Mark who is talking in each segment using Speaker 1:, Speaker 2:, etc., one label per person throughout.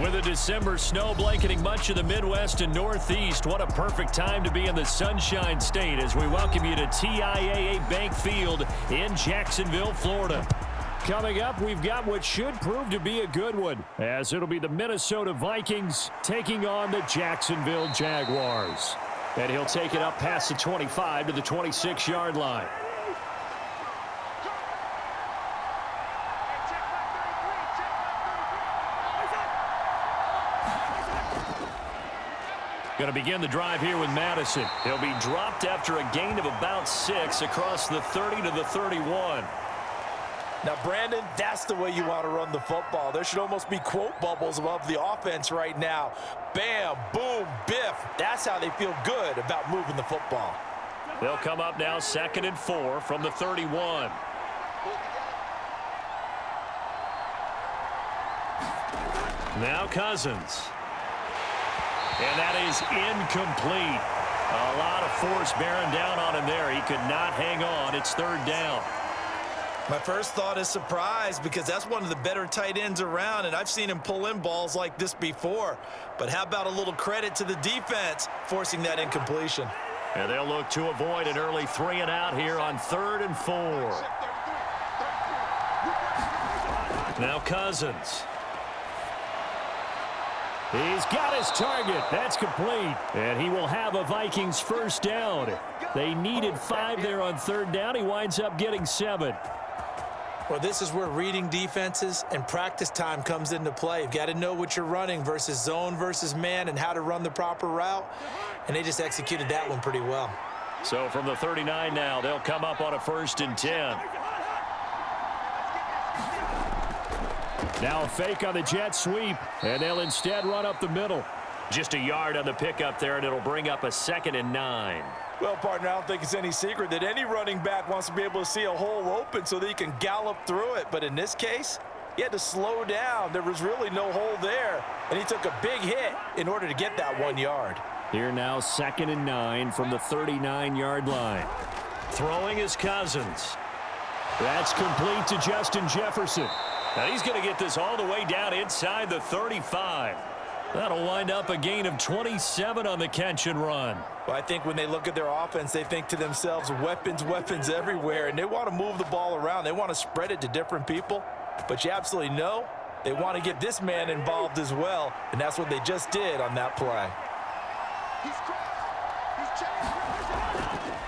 Speaker 1: With a December snow blanketing much of the Midwest and Northeast, what a perfect time to be in the Sunshine State as we welcome you to TIAA Bank Field in Jacksonville, Florida. Coming up, we've got what should prove to be a good one, as it'll be the Minnesota Vikings taking on the Jacksonville Jaguars. And he'll take it up past the 25 to the 26-yard line. Going to begin the drive here with Madison. He'll be dropped after a gain of about 6 across the 30 to the 31.
Speaker 2: Now, Brandon, that's the way you want to run the football. There should almost be quote bubbles above the offense right now. Bam, boom, biff. That's how they feel good about moving the football.
Speaker 1: They'll come up now 2nd and 4 from the 31. Now Cousins. And that is incomplete. A lot of force bearing down on him there. He could not hang on. It's 3rd down.
Speaker 2: My first thought is surprise because that's one of the better tight ends around, and I've seen him pull in balls like this before. But how about a little credit to the defense forcing that incompletion?
Speaker 1: And they'll look to avoid an early 3 and out here on 3rd and 4. Now Cousins. He's got his target. That's complete. And he will have a Vikings first down. They needed 5 there on 3rd down. He winds up getting 7.
Speaker 2: Well, this is where reading defenses and practice time comes into play. You've got to know what you're running versus zone versus man and how to run the proper route. And they just executed that one pretty well.
Speaker 1: So from the 39 now, they'll come up on a 1st and 10. Now a fake on the jet sweep, and they'll instead run up the middle. Just a yard on the pickup there, and it'll bring up a 2nd and 9.
Speaker 2: Well, partner, I don't think it's any secret that any running back wants to be able to see a hole open so that he can gallop through it. But in this case, he had to slow down. There was really no hole there, and he took a big hit in order to get that 1 yard.
Speaker 1: Here now 2nd and 9 from the 39-yard line. Throwing is Cousins. That's complete to Justin Jefferson. Now he's going to get this all the way down inside the 35. That'll wind up a gain of 27 on the catch and run.
Speaker 2: Well, I think when they look at their offense, they think to themselves, weapons, weapons everywhere, and they want to move the ball around. They want to spread it to different people, but you absolutely know they want to get this man involved as well, and that's what they just did on that play.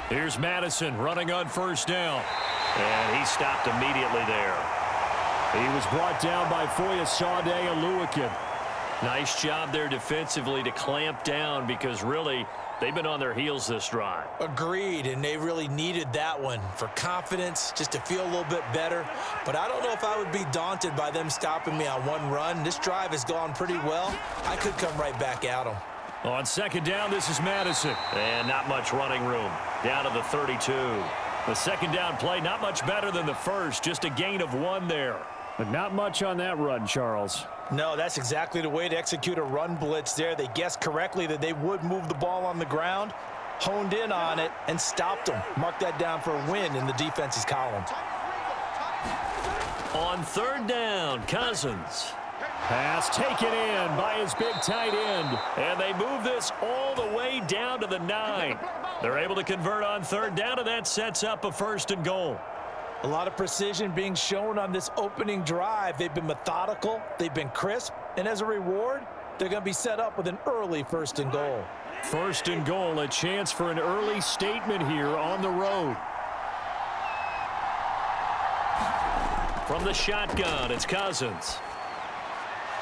Speaker 1: Here's Madison running on 1st down, and he stopped immediately there. He was brought down by Foyesade Oluwakin. Nice job there defensively to clamp down because really they've been on their heels this drive.
Speaker 2: Agreed, and they really needed that one for confidence, just to feel a little bit better. But I don't know if I would be daunted by them stopping me on one run. This drive has gone pretty well. I could come right back at them.
Speaker 1: On 2nd down, this is Madison. And not much running room. Down to the 32. The 2nd down play, not much better than the first. Just a gain of 1 there. But not much on that run, Charles.
Speaker 2: No, that's exactly the way to execute a run blitz there. They guessed correctly that they would move the ball on the ground, honed in on it, and stopped them. Mark that down for a win in the defense's column.
Speaker 1: On 3rd down, Cousins. Pass taken in by his big tight end. And they move this all the way down to the 9. They're able to convert on 3rd down, and that sets up a 1st and goal.
Speaker 2: A lot of precision being shown on this opening drive. They've been methodical, they've been crisp, and as a reward, they're going to be set up with an early 1st and goal.
Speaker 1: 1st and goal, a chance for an early statement here on the road. From the shotgun, it's Cousins.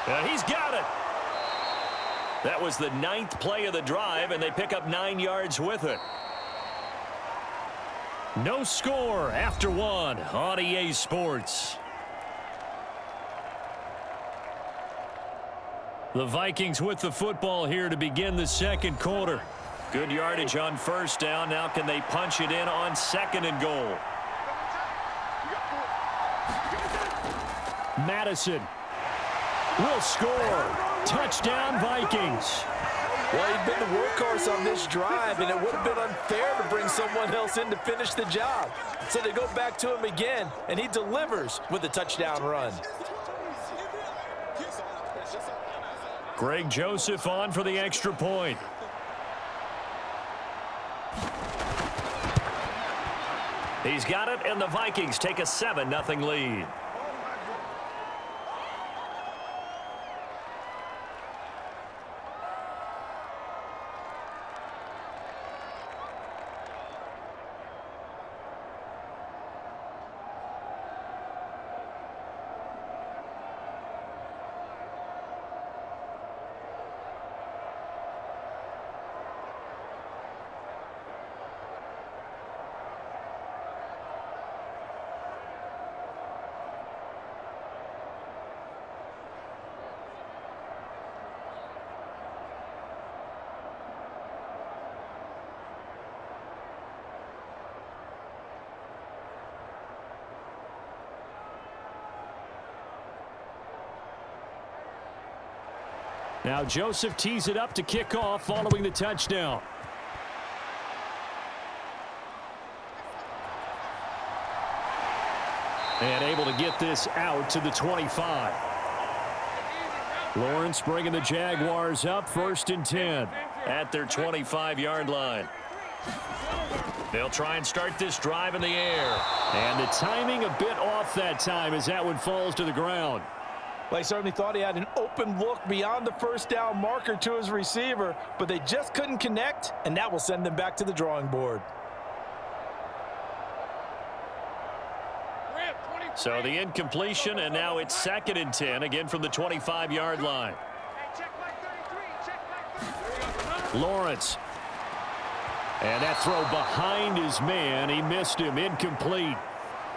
Speaker 1: And he's got it. That was the 9th play of the drive, and they pick up 9 yards with it. No score after 1 on EA Sports. The Vikings with the football here to begin the 2nd quarter. Good yardage on 1st down. Now can they punch it in on 2nd and goal? Madison will score. Touchdown, Vikings.
Speaker 2: Well, he'd been the workhorse on this drive, and it would have been unfair to bring someone else in to finish the job. So they go back to him again, and he delivers with a touchdown run.
Speaker 1: Greg Joseph on for the extra point. He's got it, and the Vikings take a 7-0 lead. Now Joseph tees it up to kick off following the touchdown. And able to get this out to the 25. Lawrence bringing the Jaguars up 1st and 10 at their 25-yard line. They'll try and start this drive in the air. And the timing a bit off that time as that one falls to the ground.
Speaker 2: Well, he certainly thought he had an open look beyond the first down marker to his receiver, but they just couldn't connect, and that will send them back to the drawing board.
Speaker 1: So the incompletion, and now it's 2nd and 10, again from the 25-yard line. Lawrence. And that throw behind his man. He missed him. Incomplete.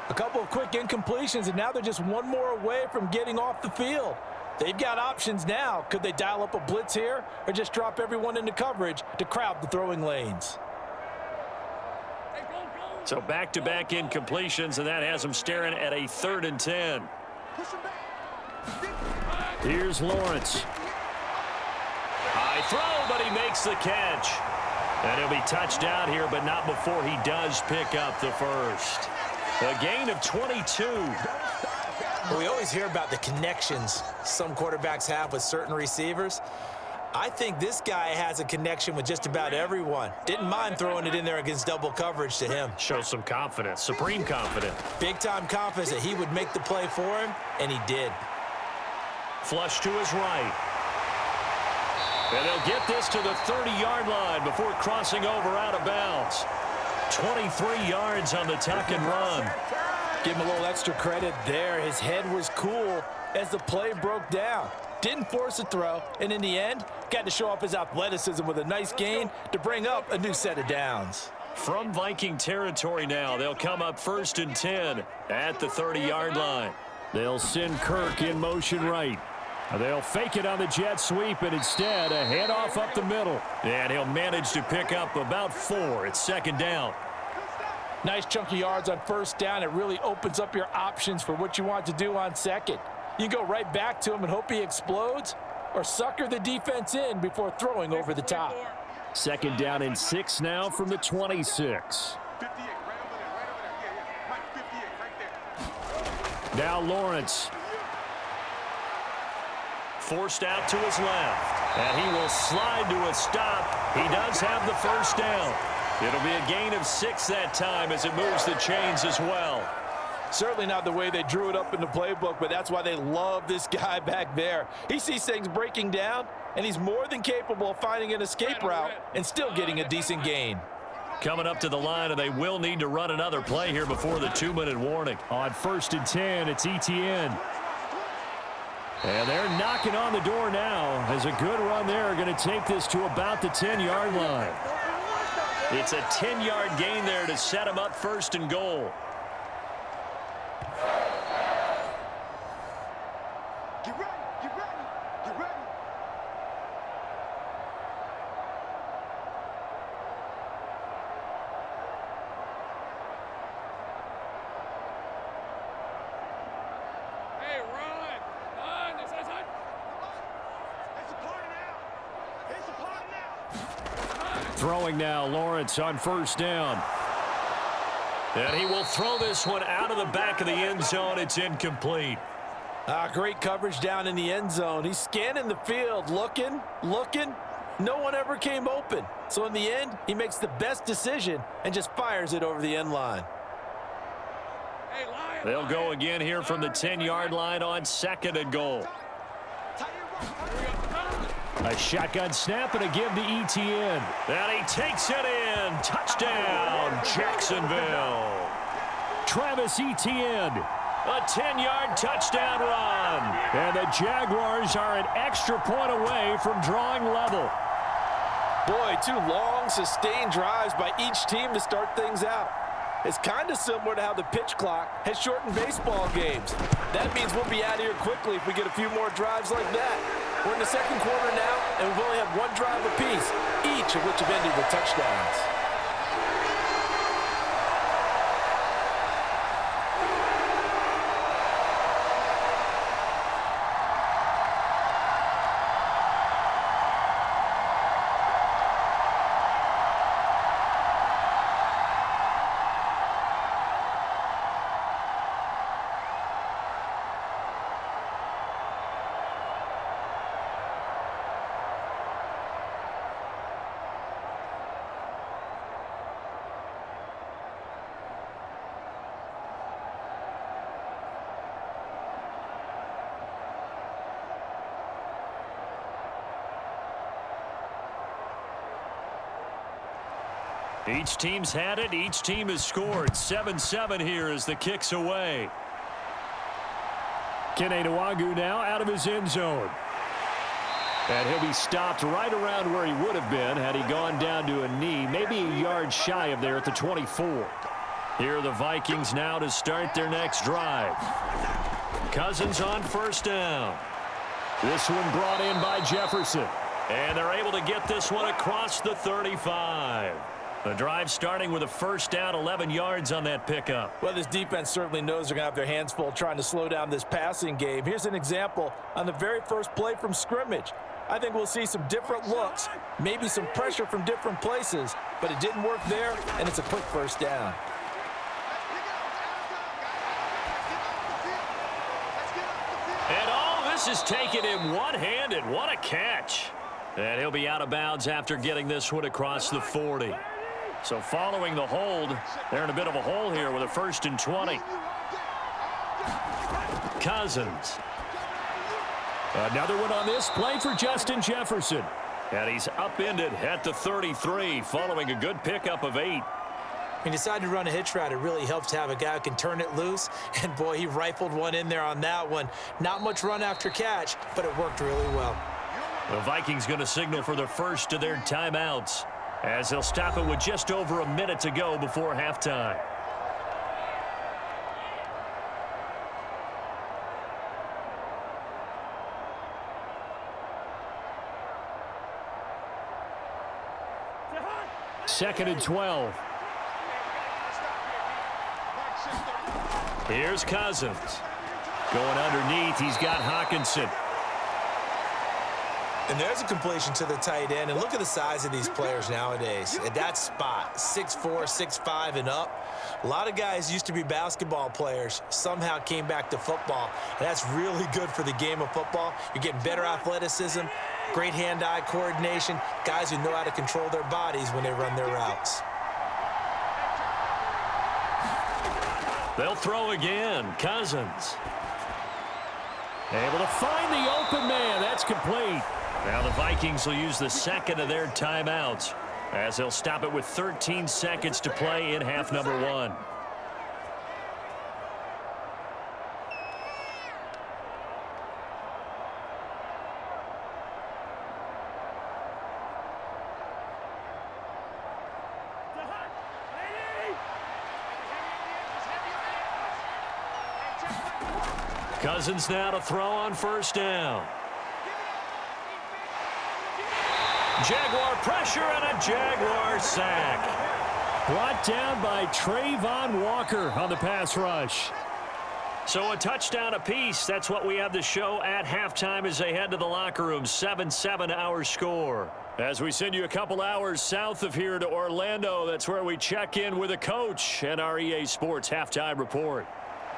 Speaker 2: A couple of quick incompletions, and now they're just one more away from getting off the field. They've got options now. Could they dial up a blitz here or just drop everyone into coverage to crowd the throwing lanes?
Speaker 1: So back-to-back incompletions, and that has them staring at a 3rd and 10. Here's Lawrence. High throw, but he makes the catch. And he'll be touched down here, but not before he does pick up the first. A gain of 22.
Speaker 2: We always hear about the connections some quarterbacks have with certain receivers. I think this guy has a connection with just about everyone. Didn't mind throwing it in there against double coverage to him.
Speaker 1: Shows some confidence, supreme confidence.
Speaker 2: Big-time confidence that he would make the play for him, and he did.
Speaker 1: Flush to his right. And they'll get this to the 30-yard line before crossing over out of bounds. 23 yards on the tuck and run.
Speaker 2: Give him a little extra credit there. His head was cool as the play broke down. Didn't force a throw, and in the end, got to show off his athleticism with a nice gain to bring up a new set of downs.
Speaker 1: From Viking territory now, they'll come up 1st and 10 at the 30-yard line. They'll send Kirk in motion right. They'll fake it on the jet sweep, and instead a handoff up the middle. And he'll manage to pick up about 4. It's 2nd down.
Speaker 2: Nice chunky yards on 1st down. It really opens up your options for what you want to do on 2nd. You go right back to him and hope he explodes, or sucker the defense in before throwing over the top.
Speaker 1: 2nd down and 6 now from the 26. Now Lawrence. Forced out to his left. And he will slide to a stop. He does have the 1st down. It'll be a gain of 6 that time as it moves the chains as well.
Speaker 2: Certainly not the way they drew it up in the playbook, but that's why they love this guy back there. He sees things breaking down, and he's more than capable of finding an escape route and still getting a decent gain.
Speaker 1: Coming up to the line, and they will need to run another play here before the 2-minute warning. On 1st and 10, it's ETN. And they're knocking on the door now as a good run there. Going to take this to about the 10-yard line. It's a 10-yard gain there to set him up 1st and goal.
Speaker 3: Get ready, get ready, get ready. Hey, run, it's a party now. It's a party now.
Speaker 1: Throwing now, Lawrence on 1st down. And he will throw this one out of the back of the end zone. It's incomplete.
Speaker 2: Great coverage down in the end zone. He's scanning the field, looking. No one ever came open. So in the end, he makes the best decision and just fires it over the end line.
Speaker 1: They'll go again here from the 10-yard line on 2nd and goal. A shotgun snap and a give to ETN. And he takes it in. Touchdown, Jacksonville. Travis Etienne, a 10-yard touchdown run. And the Jaguars are an extra point away from drawing level.
Speaker 2: Boy, 2 long, sustained drives by each team to start things out. It's kind of similar to how the pitch clock has shortened baseball games. That means we'll be out of here quickly if we get a few more drives like that. We're in the 2nd quarter now, and we've only had 1 drive apiece, each of which have ended with touchdowns.
Speaker 1: Each team's had it. Each team has scored. 7-7 here as the kick's away. Kene Nwangwu now out of his end zone. And he'll be stopped right around where he would have been had he gone down to a knee, maybe a yard shy of there at the 24. Here are the Vikings now to start their next drive. Cousins on 1st down. This one brought in by Jefferson. And they're able to get this one across the 35. The drive starting with a 1st down, 11 yards on that pickup.
Speaker 2: Well, this defense certainly knows they're going to have their hands full trying to slow down this passing game. Here's an example on the very first play from scrimmage. I think we'll see some different looks, maybe some pressure from different places, but it didn't work there, and it's a quick 1st down.
Speaker 1: And all this is taken in one-handed. What a catch. And he'll be out of bounds after getting this one across the 40. So following the hold, they're in a bit of a hole here with a 1st and 20. Cousins. Another one on this play for Justin Jefferson. And he's upended at the 33 following a good pickup of 8.
Speaker 4: He decided to run a hitch route. It really helps to have a guy who can turn it loose. And, boy, he rifled one in there on that one. Not much run after catch, but it worked really well.
Speaker 1: The Vikings going to signal for the first of their timeouts as they'll stop it with just over a minute to go before halftime. Second and 12. Here's Cousins. Going underneath, he's got Hawkinson.
Speaker 4: And there's a completion to the tight end. And look at the size of these players nowadays. At that spot, 6'4", 6'5", and up. A lot of guys used to be basketball players, somehow came back to football. And that's really good for the game of football. You're getting better athleticism, great hand-eye coordination, guys who know how to control their bodies when they run their routes.
Speaker 1: They'll throw again. Cousins. Able to find the open man. That's complete. Now the Vikings will use the 2nd of their timeouts as they'll stop it with 13 seconds to play in half number 1. Cousins now to throw on 1st down. Jaguar pressure and a Jaguar sack. Brought down by Trayvon Walker on the pass rush. So a touchdown apiece. That's what we have to show at halftime as they head to the locker room. 7-7 our score. As we send you a couple hours south of here to Orlando, that's where we check in with a coach and our EA Sports halftime report.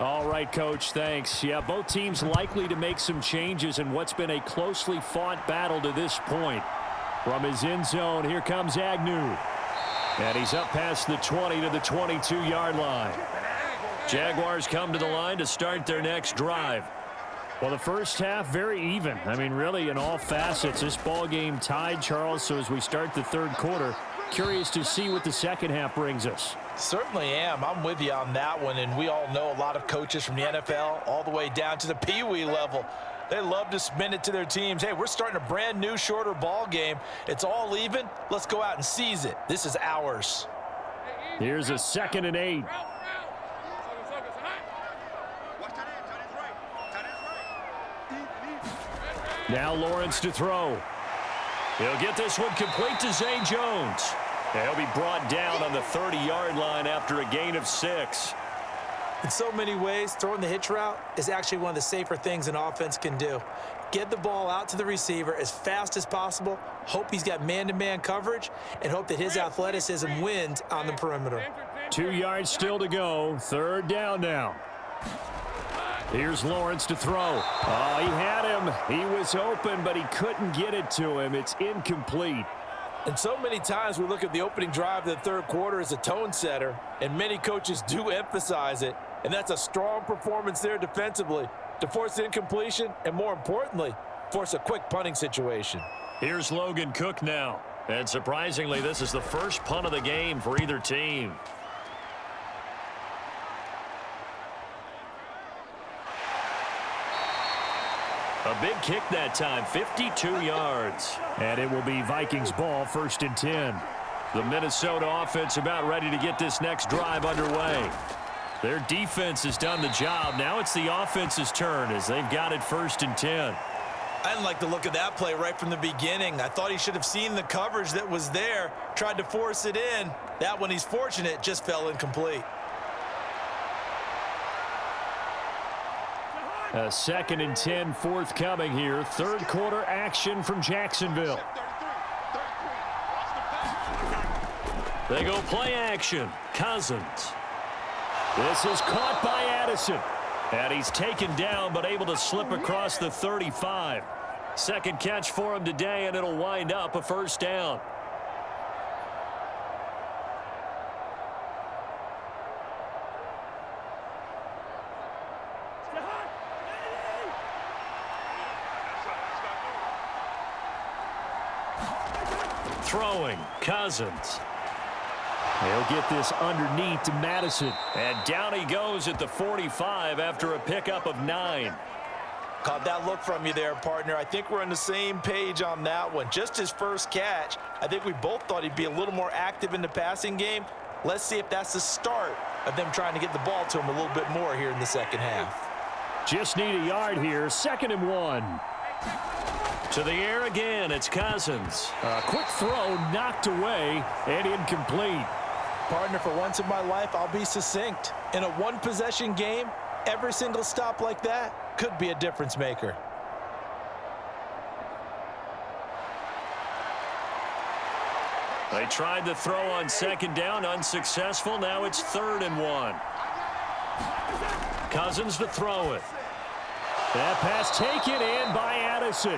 Speaker 1: All right, Coach, thanks. Yeah, both teams likely to make some changes in what's been a closely fought battle to this point. From his end zone, here comes Agnew. And he's up past the 20 to the 22-yard line. Jaguars come to the line to start their next drive. Well, the first half, very even. I mean, really, in all facets, this ball game tied, Charles. So as we start the third quarter, curious to see what the second half brings us.
Speaker 2: Certainly am. I'm with you on that one. And we all know a lot of coaches from the NFL all the way down to the Pee Wee level. They love to spin it to their teams. Hey, we're starting a brand new, shorter ball game. It's all even. Let's go out and seize it. This is ours.
Speaker 1: Here's a 2nd and 8. Now Lawrence to throw. He'll get this one complete to Zay Jones. And he'll be brought down on the 30-yard line after a gain of 6.
Speaker 4: In so many ways, throwing the hitch route is actually one of the safer things an offense can do. Get the ball out to the receiver as fast as possible, hope he's got man-to-man coverage, and hope that his athleticism wins on the perimeter.
Speaker 1: 2 yards still to go. 3rd down now. Here's Lawrence to throw. Oh, he had him. He was open, but he couldn't get it to him. It's incomplete.
Speaker 2: And so many times we look at the opening drive of the third quarter as a tone setter, and many coaches do emphasize it. And that's a strong performance there defensively to force incompletion and, more importantly, force a quick punting situation.
Speaker 1: Here's Logan Cook now. And surprisingly, this is the first punt of the game for either team. A big kick that time, 52 yards. And it will be Vikings ball, 1st and 10. The Minnesota offense about ready to get this next drive underway. Their defense has done the job. Now it's the offense's turn as they've got it 1st and 10.
Speaker 4: I didn't like the look of that play right from the beginning. I thought he should have seen the coverage that was there, tried to force it in. That one, he's fortunate, just fell incomplete.
Speaker 1: A 2nd and 10 forthcoming here. Third quarter action from Jacksonville. They go play action. Cousins. This is caught by Addison. And he's taken down but able to slip across the 35. Second catch for him today, and it'll wind up a 1st down. Throwing, Cousins. He'll get this underneath to Madison. And down he goes at the 45 after a pickup of 9.
Speaker 2: Caught that look from you there, partner. I think we're on the same page on that one. Just his first catch, I think we both thought he'd be a little more active in the passing game. Let's see if that's the start of them trying to get the ball to him a little bit more here in the second half.
Speaker 1: Just need a yard here. 2nd and 1. To the air again, it's Cousins. A quick throw knocked away and incomplete.
Speaker 2: Partner, for once in my life, I'll be succinct. In a one-possession game, every single stop like that could be a difference maker.
Speaker 1: They tried to throw on 2nd down, unsuccessful. Now it's 3rd and 1. Cousins to throw it. That pass taken in by Addison.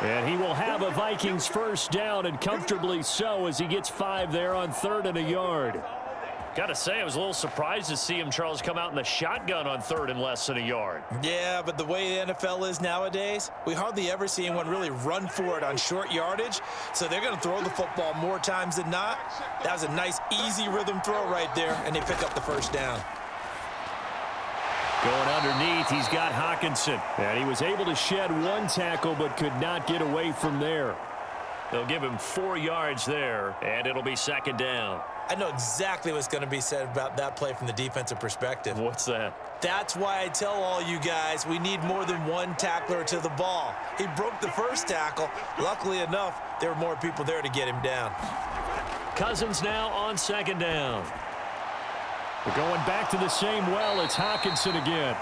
Speaker 1: And he will have a Vikings 1st down, and comfortably so, as he gets 5 there on 3rd and a yard. Got to say, I was a little surprised to see him, Charles, come out in the shotgun on 3rd and less than a yard.
Speaker 4: Yeah, but the way the NFL is nowadays, we hardly ever see anyone really run for it on short yardage. So they're going to throw the football more times than not. That was a nice, easy rhythm throw right there, and they pick up the 1st down.
Speaker 1: Going underneath, he's got Hawkinson. And he was able to shed 1 tackle, but could not get away from there. They'll give him 4 yards there, and it'll be 2nd down.
Speaker 4: I know exactly what's going to be said about that play from the defensive perspective.
Speaker 1: What's that?
Speaker 4: That's why I tell all you guys we need more than 1 tackler to the ball. He broke the 1st tackle. Luckily enough, there were more people there to get him down.
Speaker 1: Cousins now on 2nd down. We're going back to the same well. It's Hawkinson again.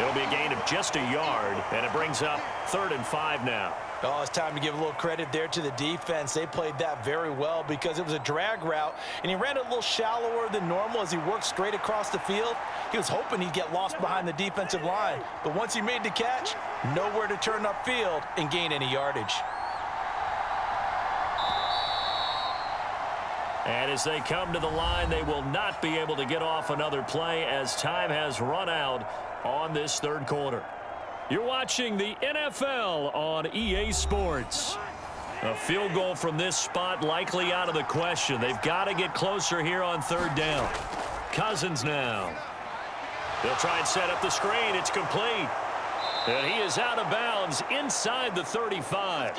Speaker 1: It'll be a gain of just a yard, and it brings up 3rd and 5 now.
Speaker 2: Oh, it's time to give a little credit there to the defense. They played that very well because it was a drag route, and he ran it a little shallower than normal as he worked straight across the field. He was hoping he'd get lost behind the defensive line, but once he made the catch, nowhere to turn upfield and gain any yardage.
Speaker 1: And as they come to the line, they will not be able to get off another play as time has run out on this third quarter. You're watching the NFL on EA Sports. A field goal from this spot likely out of the question. They've got to get closer here on third down. Cousins now. They'll try and set up the screen. It's complete. And he is out of bounds inside the 35.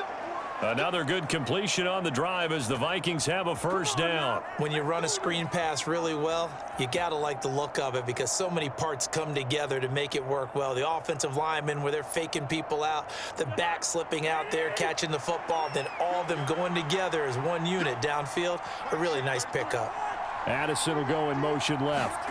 Speaker 1: Another good completion on the drive as the Vikings have a first down.
Speaker 4: When you run a screen pass really well, you got to like the look of it because so many parts come together to make it work well. The offensive linemen where they're faking people out, the back slipping out there, catching the football, then all of them going together as one unit downfield. A really nice pickup.
Speaker 1: Addison will go in motion left.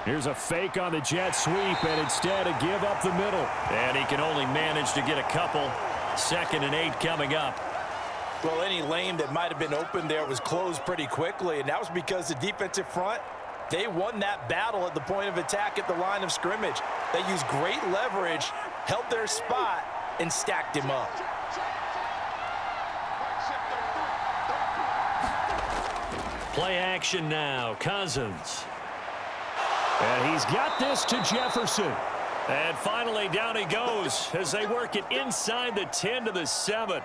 Speaker 1: Here's a fake on the jet sweep, and instead a give up the middle. And he can only manage to get a couple. 2nd and 8 coming up.
Speaker 2: Well, any lane that might have been open there was closed pretty quickly, and that was because the defensive front, they won that battle at the point of attack at the line of scrimmage. They used great leverage, held their spot, and stacked him up.
Speaker 1: Play action now. Cousins. And he's got this to Jefferson. And finally, down he goes as they work it inside the 10 to the 7.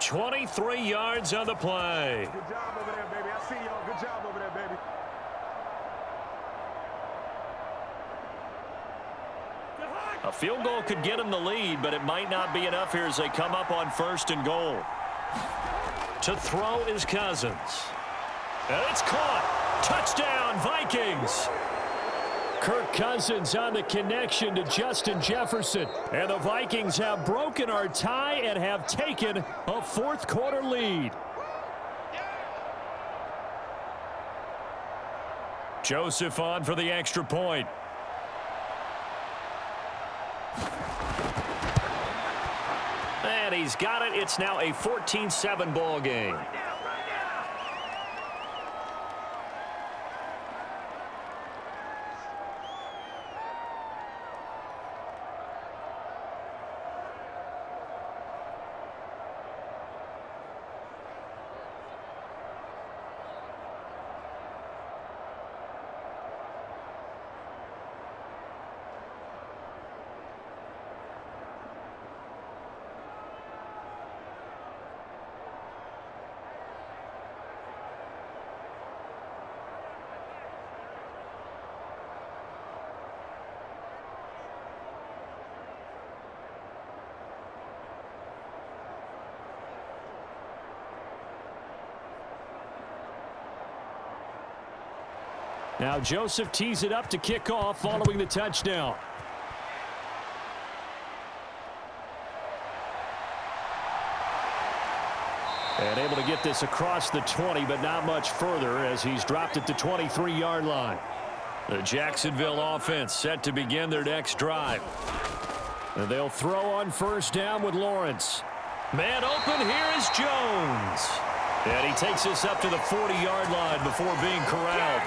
Speaker 1: 23 yards on the play.
Speaker 3: Good job over there, baby. I see y'all. Good job over there, baby.
Speaker 1: A field goal could get him the lead, but it might not be enough here as they come up on 1st and goal. To throw is Cousins. And it's caught. Touchdown, Vikings. Kirk Cousins on the connection to Justin Jefferson. And the Vikings have broken our tie and have taken a 4th quarter lead. Joseph on for the extra point. And he's got it. It's now a 14-7 ball game. Now Joseph tees it up to kick off following the touchdown. And able to get this across the 20, but not much further as he's dropped it to 23-yard line. The Jacksonville offense set to begin their next drive. And they'll throw on 1st down with Lawrence. Man open, here is Jones. And he takes this up to the 40-yard line before being corralled.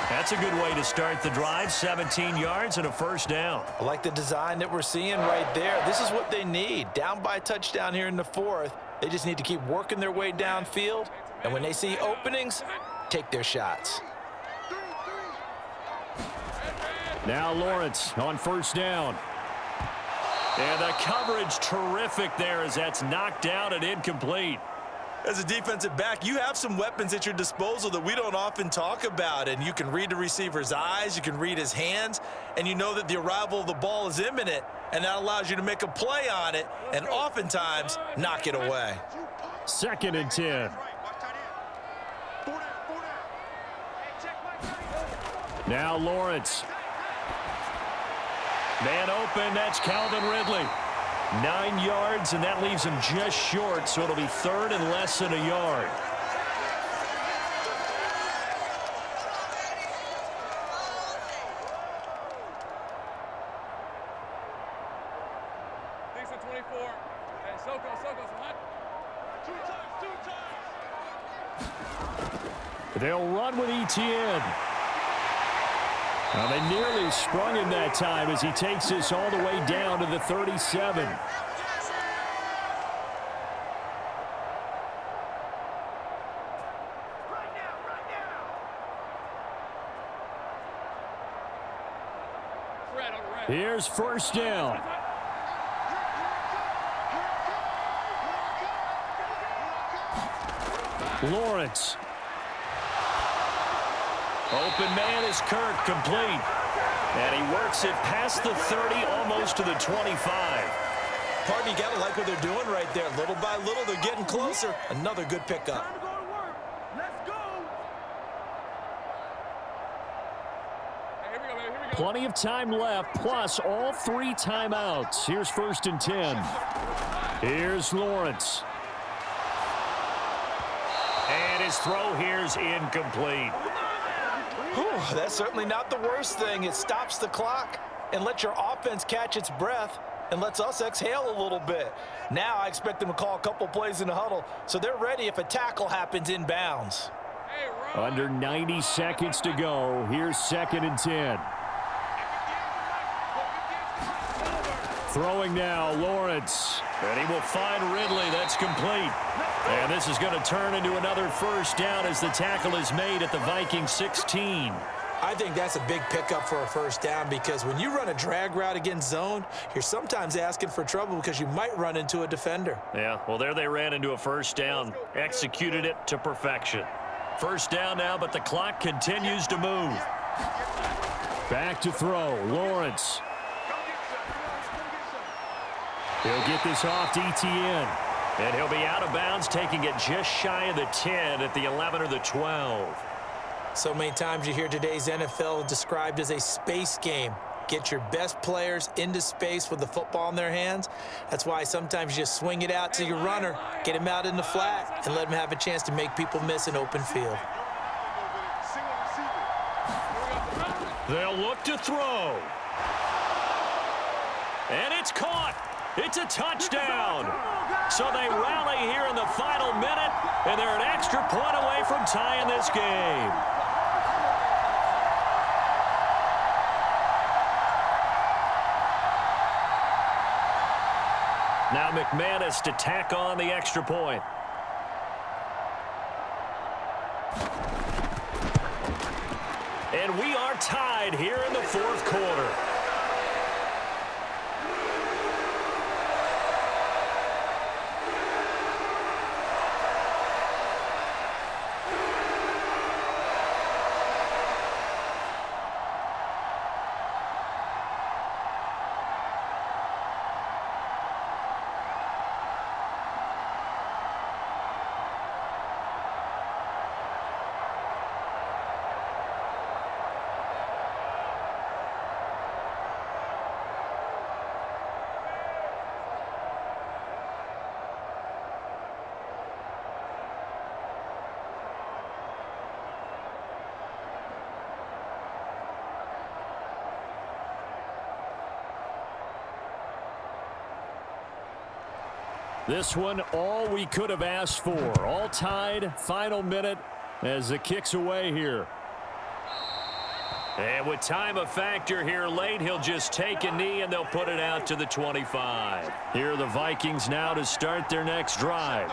Speaker 1: That's a good way to start the drive. 17 yards and a 1st down.
Speaker 2: I like the design that we're seeing right there. This is what they need. Down by a touchdown here in the 4th. They just need to keep working their way downfield. And when they see openings, take their shots.
Speaker 1: Now Lawrence on 1st down. And the coverage terrific there as that's knocked down and incomplete.
Speaker 2: As a defensive back, you have some weapons at your disposal that we don't often talk about. And you can read the receiver's eyes, you can read his hands, and you know that the arrival of the ball is imminent. And that allows you to make a play on it and oftentimes knock it away.
Speaker 1: 2nd and 10. Now Lawrence. Man open, that's Calvin Ridley. 9 yards, and that leaves him just short, so it'll be 3rd and less than a yard.
Speaker 3: Decent 24. And so
Speaker 1: They'll run with ETN. Now, they nearly sprung him that time as he takes this all the way down to the 37. Here's first down. Lawrence. Open man is Kirk, complete. And he works it past the 30, almost to the 25.
Speaker 4: Pardon, you got to like what they're doing right there. Little by little, they're getting closer. Another good pickup.
Speaker 1: Plenty of time left, plus all 3 timeouts. Here's first and 10. Here's Lawrence. And his throw here's incomplete.
Speaker 2: Whew, that's certainly not the worst thing. It stops the clock and lets your offense catch its breath and lets us exhale a little bit. Now I expect them to call a couple plays in the huddle so they're ready if a tackle happens inbounds.
Speaker 1: Under 90 seconds to go. Here's second and 10. Throwing now, Lawrence. And he will find Ridley. That's complete. And this is going to turn into another first down as the tackle is made at the Vikings 16.
Speaker 4: I think that's a big pickup for a first down because when you run a drag route against zone, you're sometimes asking for trouble because you might run into a defender.
Speaker 1: Yeah, well, there they ran into a first down. Executed it to perfection. First down now, but the clock continues to move. Back to throw. Lawrence. He'll get this off to ETN. And he'll be out of bounds, taking it just shy of the 10 at the 11 or the 12.
Speaker 4: So many times you hear today's NFL described as a space game. Get your best players into space with the football in their hands. That's why sometimes you just swing it out to your runner, get him out in the flat, and let him have a chance to make people miss an open field.
Speaker 1: They'll look to throw. And it's caught. It's a touchdown. So they rally here in the final minute, and they're an extra point away from tying this game. Now McManus to tack on the extra point. And we are tied here in the fourth quarter. This one, all we could have asked for. All tied, final minute as the kick's away here. And with time a factor here late, he'll just take a knee and they'll put it out to the 25. Here are the Vikings now to start their next drive.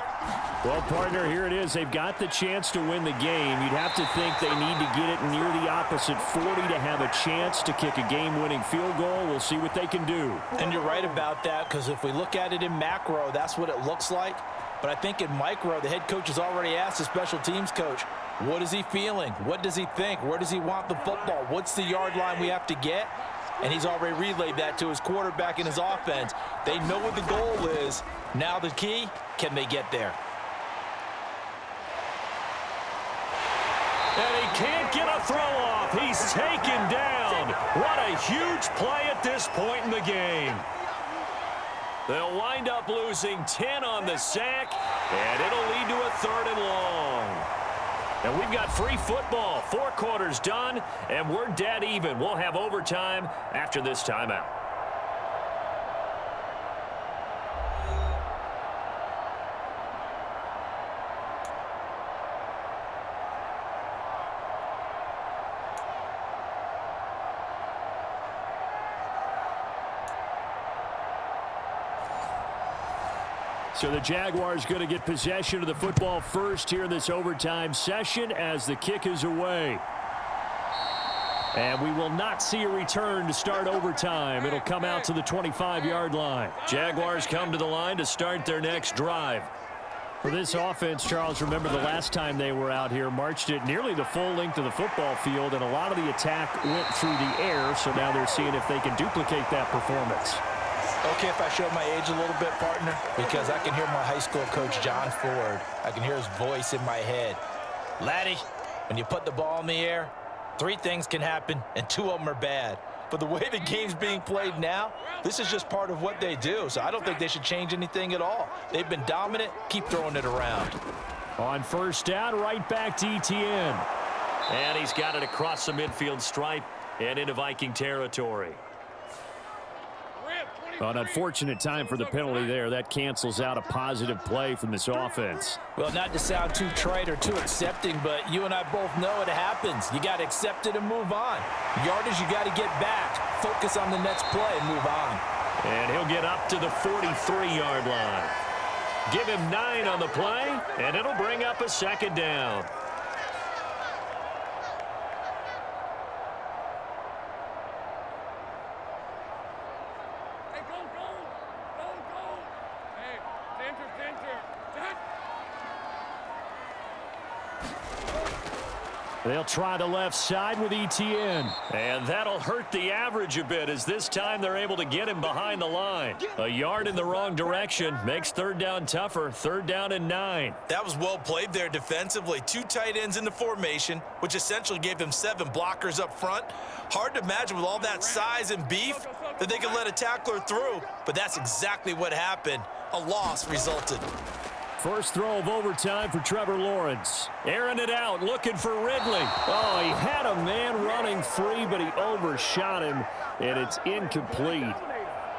Speaker 1: Well, partner, here it is. They've got the chance to win the game. You'd have to think they need to get it near the opposite 40 to have a chance to kick a game-winning field goal. We'll see what they can do.
Speaker 2: And you're right about that, because if we look at it in macro, that's what it looks like. But I think in micro, the head coach has already asked the special teams coach, what is he feeling? What does he think? Where does he want the football? What's the yard line we have to get? And he's already relayed that to his quarterback and his offense. They know what the goal is. Now the key, can they get there?
Speaker 1: And he can't get a throw off. He's taken down. What a huge play at this point in the game. They'll wind up losing 10 on the sack, and it'll lead to a 3rd and long. And we've got free football. 4 quarters done, and we're dead even. We'll have overtime after this timeout. So the Jaguars going to get possession of the football first here in this overtime session as the kick is away. And we will not see a return to start overtime. It'll come out to the 25-yard line. Jaguars come to the line to start their next drive. For this offense, Charles, remember the last time they were out here, marched it nearly the full length of the football field, and a lot of the attack went through the air, so now they're seeing if they can duplicate that performance.
Speaker 2: Okay, if I show my age a little bit, partner, because I can hear my high school coach, John Ford. I can hear his voice in my head. Laddie, when you put the ball in the air, 3 things can happen, and 2 of them are bad. But the way the game's being played now, this is just part of what they do. So I don't think they should change anything at all. They've been dominant. Keep throwing it around.
Speaker 1: On first down, right back to ETN. And he's got it across the midfield stripe and into Viking territory. An unfortunate time for the penalty there. That cancels out a positive play from this offense.
Speaker 2: Well, not to sound too trite or too accepting, but you and I both know it happens. You got to accept it and move on. Yardage, you got to get back. Focus on the next play and move on.
Speaker 1: And he'll get up to the 43-yard line. Give him 9 on the play, and it'll bring up a second down. They'll try the left side with ETN. And that'll hurt the average a bit as this time they're able to get him behind the line. A yard in the wrong direction makes third down tougher. 3rd down and 9.
Speaker 4: That was well played there defensively. 2 tight ends in the formation, which essentially gave them 7 blockers up front. Hard to imagine with all that size and beef that they could let a tackler through, but that's exactly what happened. A loss resulted.
Speaker 1: First throw of overtime for Trevor Lawrence. Airing it out, looking for Ridley. Oh, he had a man running free, but he overshot him, and it's incomplete.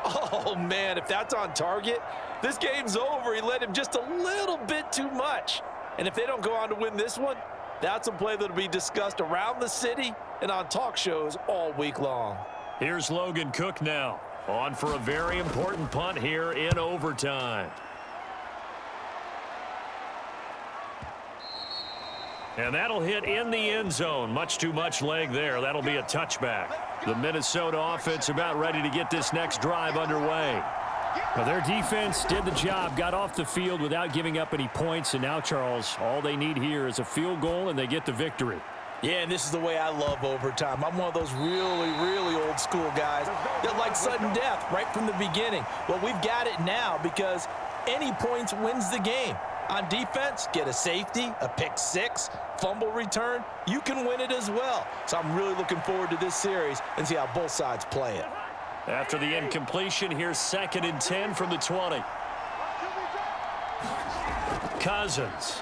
Speaker 2: Oh, man, if that's on target, this game's over. He let him just a little bit too much. And if they don't go on to win this one, that's a play that will be discussed around the city and on talk shows all week long.
Speaker 1: Here's Logan Cook now, on for a very important punt here in overtime. And that'll hit in the end zone. Much too much leg there. That'll be a touchback. The Minnesota offense about ready to get this next drive underway. Well, their defense did the job, got off the field without giving up any points. And now, Charles, all they need here is a field goal, and they get the victory.
Speaker 2: Yeah, and this is the way I love overtime. I'm one of those really, really old school guys that like sudden death right from the beginning. Well, we've got it now because any points wins the game. On defense, get a safety, a pick 6, fumble return, you can win it as well. So I'm really looking forward to this series and see how both sides play it.
Speaker 1: After the incompletion, here's 2nd and 10 from the 20. Cousins.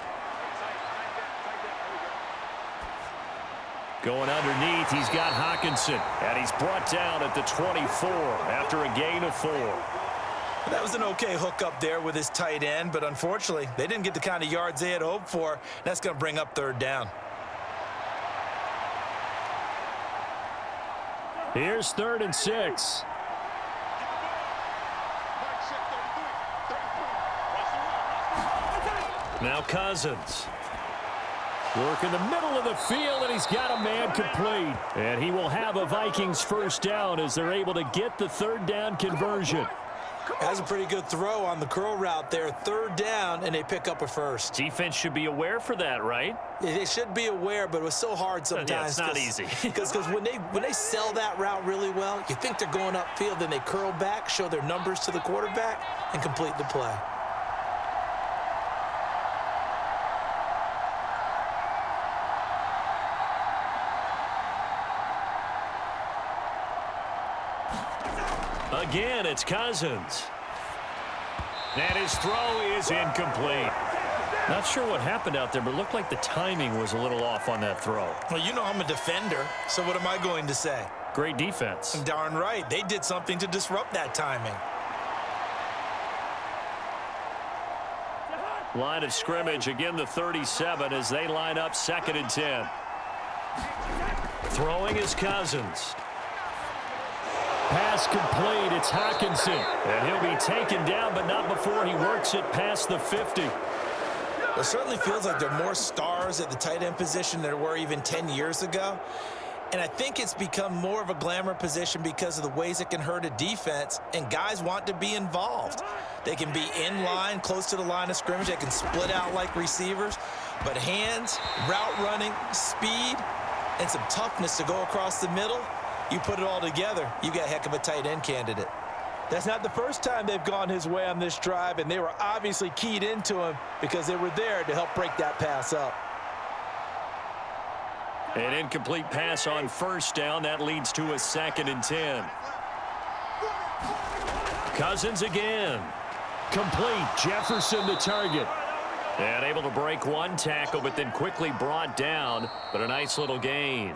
Speaker 1: Going underneath, he's got Hawkinson, and he's brought down at the 24 after a gain of 4.
Speaker 4: That was an okay hook up there with his tight end, but unfortunately, they didn't get the kind of yards they had hoped for. That's going to bring up 3rd down.
Speaker 1: Here's 3rd and 6. Now Cousins. Work in the middle of the field, and he's got a man complete. And he will have a Vikings first down as they're able to get the 3rd down conversion.
Speaker 4: That's a pretty good throw on the curl route there. 3rd down, and they pick up a first.
Speaker 1: Defense should be aware for that, right?
Speaker 4: Yeah, they should be aware, but it was so hard sometimes.
Speaker 1: Yeah, it's not easy.
Speaker 4: Because when they sell that route really well, you think they're going upfield, then they curl back, show their numbers to the quarterback, and complete the play.
Speaker 1: Again, it's Cousins. And his throw is incomplete. Not sure what happened out there, but it looked like the timing was a little off on that throw.
Speaker 4: Well, you know I'm a defender, so what am I going to say?
Speaker 1: Great defense.
Speaker 4: Darn right. They did something to disrupt that timing.
Speaker 1: Line of scrimmage, again the 37 as they line up 2nd and 10. Throwing is Cousins. pass complete. It's Hawkinson. And he'll be taken down, but not before he works it past the 50.
Speaker 4: It certainly feels like there are more stars at the tight end position than there were even 10 years ago. And I think it's become more of a glamour position because of the ways it can hurt a defense, and guys want to be involved. They can be in line, close to the line of scrimmage. They can split out like receivers. But hands, route running, speed, and some toughness to go across the middle, you put it all together, you got a heck of a tight end candidate.
Speaker 2: That's not the first time they've gone his way on this drive, and they were obviously keyed into him because they were there to help break that pass up.
Speaker 1: An incomplete pass on first down. That leads to a 2nd and 10. Cousins again. Complete. Jefferson the target. And able to break one tackle, but then quickly brought down. But a nice little gain.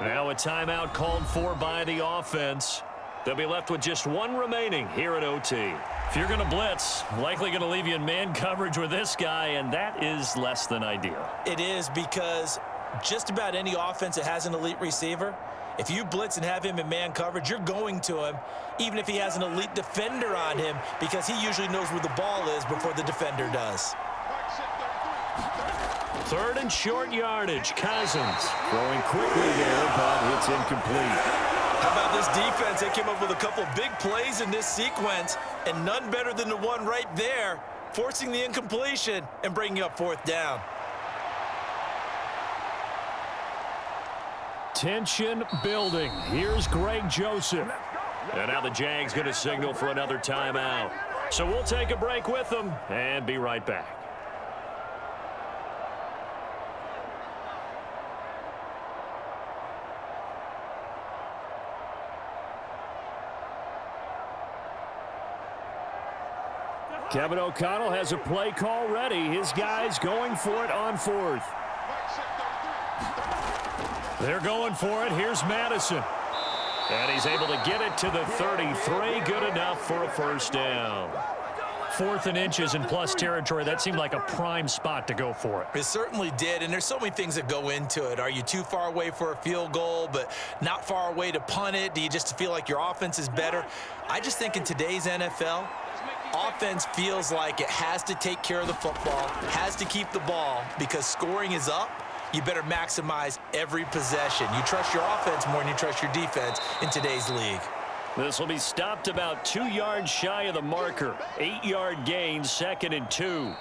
Speaker 1: Now a timeout called for by the offense. They'll be left with just one remaining here at OT. If you're going to blitz, likely going to leave you in man coverage with this guy, and that is less than ideal.
Speaker 4: It is, because just about any offense that has an elite receiver, if you blitz and have him in man coverage, you're going to him, even if he has an elite defender on him, because he usually knows where the ball is before the defender does.
Speaker 1: 3rd and short yardage. Cousins throwing quickly there, but it's incomplete.
Speaker 4: How about this defense? They came up with a couple big plays in this sequence, and none better than the one right there, forcing the incompletion and bringing up 4th down.
Speaker 1: Tension building. Here's Greg Joseph. And now the Jags going to signal for another timeout. So we'll take a break with them and be right back. Kevin O'Connell has a play call ready. His guys going for it on 4th. They're going for it. Here's Madison. And he's able to get it to the 33. Good enough for a 1st down. 4th and inches in plus territory. That seemed like a prime spot to go for it.
Speaker 4: It certainly did, and there's so many things that go into it. Are you too far away for a field goal, but not far away to punt it? Do you just feel like your offense is better? I just think in today's NFL, offense feels like it has to take care of the football, has to keep the ball, because scoring is up. You better maximize every possession. You trust your offense more than you trust your defense in today's league.
Speaker 1: This will be stopped about 2 yards shy of the marker. 8-yard gain, 2nd and 2.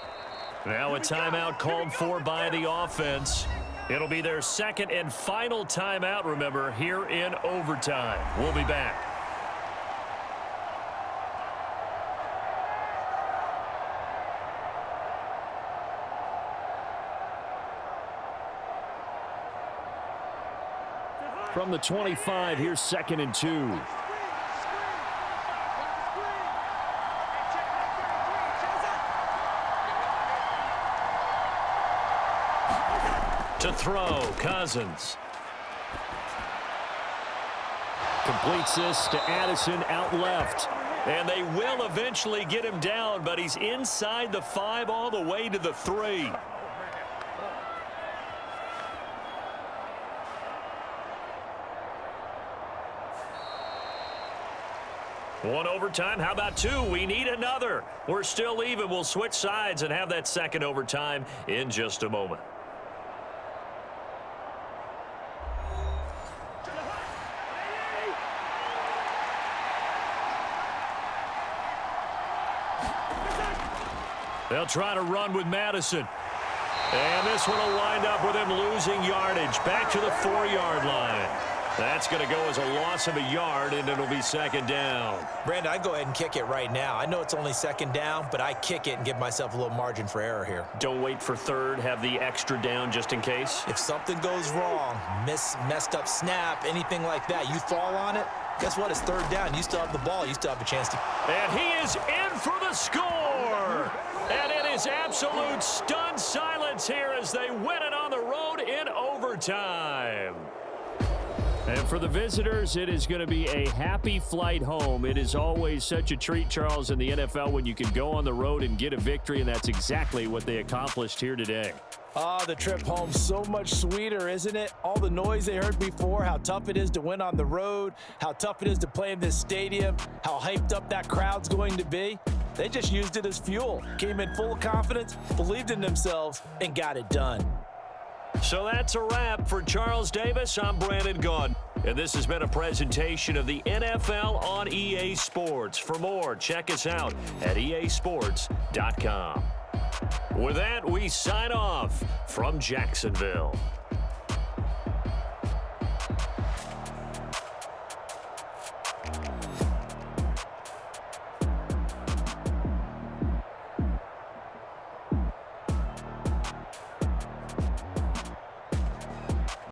Speaker 1: Now a timeout called for by the offense. It'll be their 2nd and final timeout, remember, here in overtime. We'll be back. From the 25, here's 2nd and 2. To throw, Cousins. Completes this to Addison out left. And they will eventually get him down, but he's inside the 5 all the way to the 3. One overtime. How about 2? We need another. We're still even. We'll switch sides and have that 2nd overtime in just a moment. They'll try to run with Madison. And this one will wind up with him losing yardage. Back to the 4-yard line. That's going to go as a loss of a yard, and it'll be 2nd down.
Speaker 4: Brandon, I'd go ahead and kick it right now. I know it's only 2nd down, but I kick it and give myself a little margin for error here.
Speaker 1: Don't wait for 3rd. Have the extra down just in case.
Speaker 4: If something goes wrong, messed up snap, anything like that, you fall on it, guess what? It's 3rd down. You still have the ball. You still have a chance to.
Speaker 1: And he is in for the score. And it is absolute stunned silence here as they win it on the road in overtime. And for the visitors, it is going to be a happy flight home. It is always such a treat, Charles, in the NFL when you can go on the road and get a victory, and that's exactly what they accomplished here today.
Speaker 2: The trip home so much sweeter, isn't it? All the noise they heard before, how tough it is to win on the road, how tough it is to play in this stadium, how hyped up that crowd's going to be. They just used it as fuel. Came in full of confidence, believed in themselves, and got it done.
Speaker 1: So that's a wrap for Charles Davis. I'm Brandon Gaudin, and this has been a presentation of the NFL on EA Sports. For more, check us out at easports.com. With that, we sign off from Jacksonville.